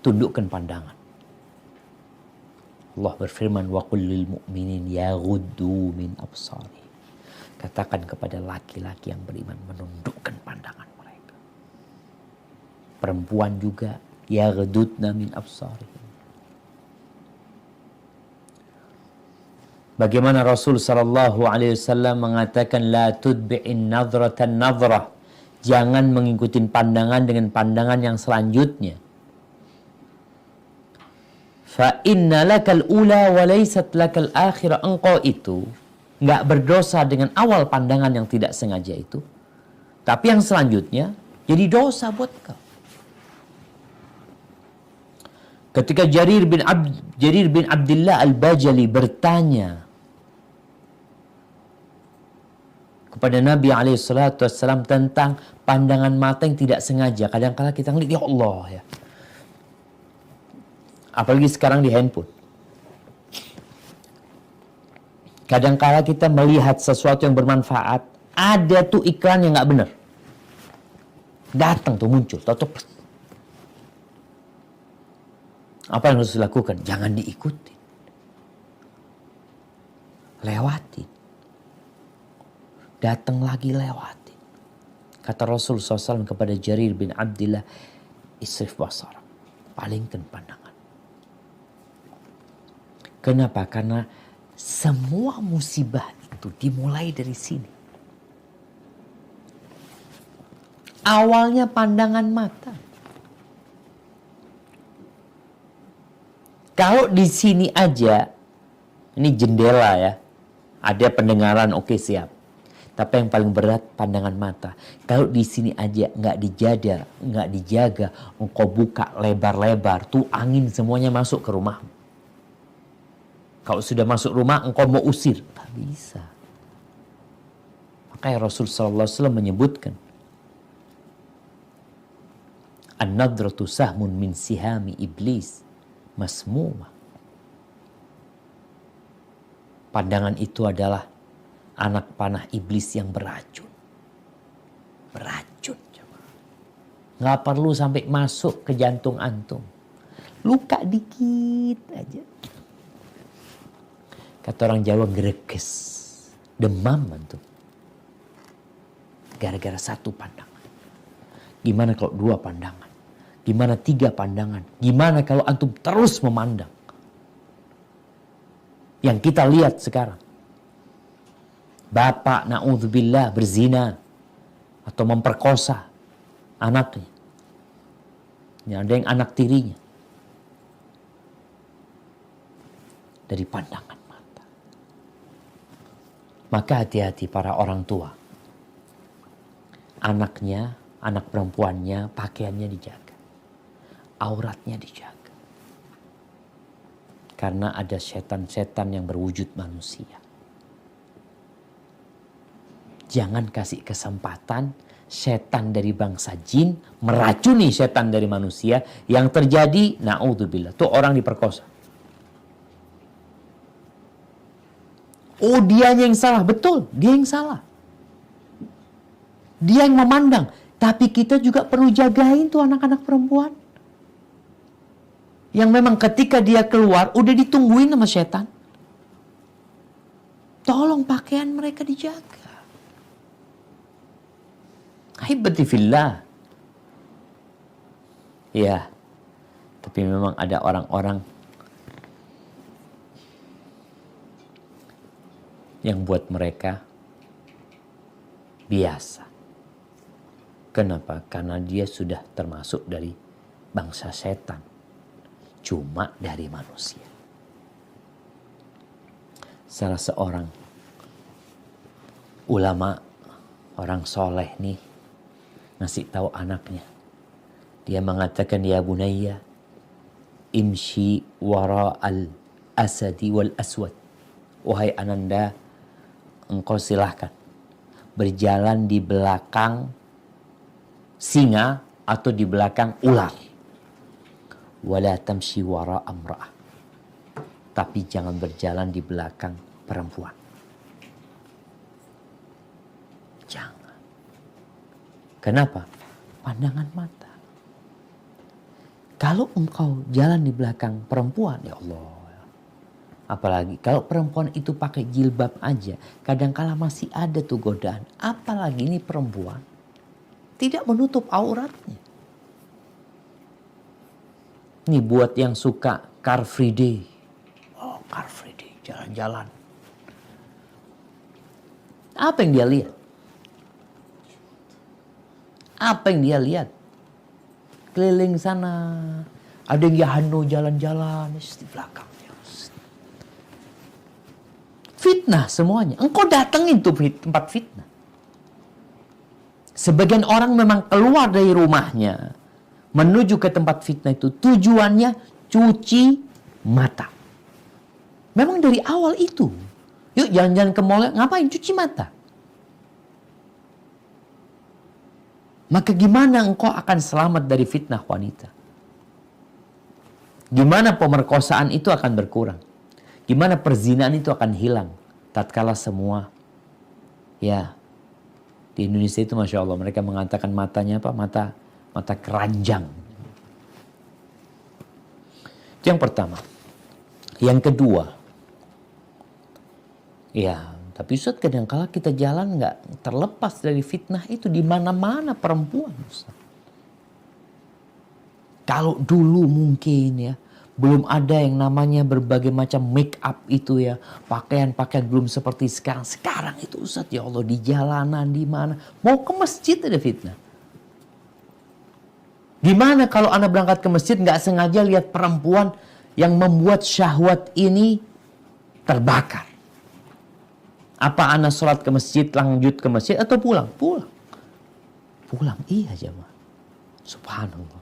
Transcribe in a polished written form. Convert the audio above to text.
tundukkan pandangan. Allah berfirman, wa qul lil mu'minin yaghuddu min absari. Katakan kepada laki-laki yang beriman menundukkan pandangan mereka. Perempuan juga yaghuddna min absari. Bagaimana Rasul sallallahu alaihi wasallam mengatakan la tudbi'in nadratan nadrah. Jangan mengikuti pandangan dengan pandangan yang selanjutnya. Fa inna lakal ula wa laysat lakal akhirah. Engkau itu nggak berdosa dengan awal pandangan yang tidak sengaja itu, tapi yang selanjutnya jadi dosa buat kau. Ketika Jarir bin Abdullah Al-Bajali bertanya kepada Nabi SAW tentang pandangan mata yang tidak sengaja. Kadang-kadang kita ngeliat, ya Allah ya. Apalagi sekarang di handphone. Kadang-kadang kita melihat sesuatu yang bermanfaat, ada tuh iklan yang nggak benar. Datang tuh muncul, tahu-tahu. Apa yang harus dilakukan? Jangan diikuti. Lewati. Datang lagi lewati. Kata Rasul SAW kepada Jarir bin Abdullah, isrif basar. Palingkan pandangan. Kenapa? Karena semua musibah itu dimulai dari sini. Awalnya pandangan mata. Kalau di sini aja, ini jendela ya, ada pendengaran, oke siap. Tapi yang paling berat pandangan mata. Kalau di sini aja nggak dijaga, engkau buka lebar-lebar, tuh angin semuanya masuk ke rumahmu. Kalau sudah masuk rumah, engkau mau usir. Tak bisa. Makanya Rasul SAW menyebutkan. An-nadratu sahmun min sihami iblis. Masmumah. Pandangan itu adalah anak panah iblis yang beracun. Beracun. Nggak perlu sampai masuk ke jantung antum. Luka dikit aja. Kata orang Jawa gerekes, demam antum. Gara-gara satu pandangan. Gimana kalau dua pandangan? Gimana tiga pandangan? Gimana kalau antum terus memandang? Yang kita lihat sekarang. Bapak na'udzubillah berzina. Atau memperkosa anaknya. Ya, ada yang anak tirinya. Dari pandangan. Maka hati-hati para orang tua. Anaknya, anak perempuannya, pakaiannya dijaga. Auratnya dijaga. Karena ada setan-setan yang berwujud manusia. Jangan kasih kesempatan setan dari bangsa jin meracuni setan dari manusia. Yang terjadi, na'udzubillah, tuh orang diperkosa. Oh, dia yang salah. Betul, dia yang salah. Dia yang memandang. Tapi kita juga perlu jagain tuh anak-anak perempuan. Yang memang ketika dia keluar, udah ditungguin sama setan. Tolong pakaian mereka dijaga. Hibati fillah. Ya, tapi memang ada orang-orang yang buat mereka biasa. Kenapa? Karena dia sudah termasuk dari bangsa setan. Cuma dari manusia. Salah seorang ulama, orang soleh nih, ngasih tahu anaknya. Dia mengatakan, ya bunayya, imshi wara al-asadi wal aswad. Wahai ananda, engkau silahkan berjalan di belakang singa atau di belakang ular. Wala tamshi wara amra'ah. Tapi jangan berjalan di belakang perempuan. Jangan. Kenapa? Pandangan mata. Kalau engkau jalan di belakang perempuan, ya Allah. Apalagi kalau perempuan itu pakai jilbab aja, kadangkala masih ada tuh godaan. Apalagi ini perempuan tidak menutup auratnya. Ini buat yang suka Car Free Day. Oh, Car Free Day, jalan-jalan. Apa yang dia lihat? Apa yang dia lihat? Keliling sana. Ada yang Yahano jalan-jalan di belakangnya. Fitnah semuanya. Engkau datengin tuh tempat fitnah. Sebagian orang memang keluar dari rumahnya menuju ke tempat fitnah itu tujuannya cuci mata. Memang dari awal itu. Yuk jalan-jalan ke mall, ngapain? Cuci mata. Maka gimana engkau akan selamat dari fitnah wanita? Gimana pemerkosaan itu akan berkurang? Gimana perzinaan itu akan hilang? Tatkala semua, ya, di Indonesia itu Masya Allah, mereka mengatakan matanya apa? Mata keranjang. Itu yang pertama. Yang kedua, ya, tapi Ustaz kadang-kala kita jalan nggak terlepas dari fitnah itu di mana-mana perempuan, Ustaz. Kalau dulu mungkin ya, belum ada yang namanya berbagai macam make up itu ya. Pakaian-pakaian belum seperti sekarang. Sekarang itu Ustaz, ya Allah, di jalanan, di mana. Mau ke masjid ada fitnah. Gimana kalau Anda berangkat ke masjid nggak sengaja lihat perempuan yang membuat syahwat ini terbakar. Apa Anda sholat ke masjid, lanjut ke masjid atau pulang? Pulang. Pulang, iya jemaah. Subhanallah.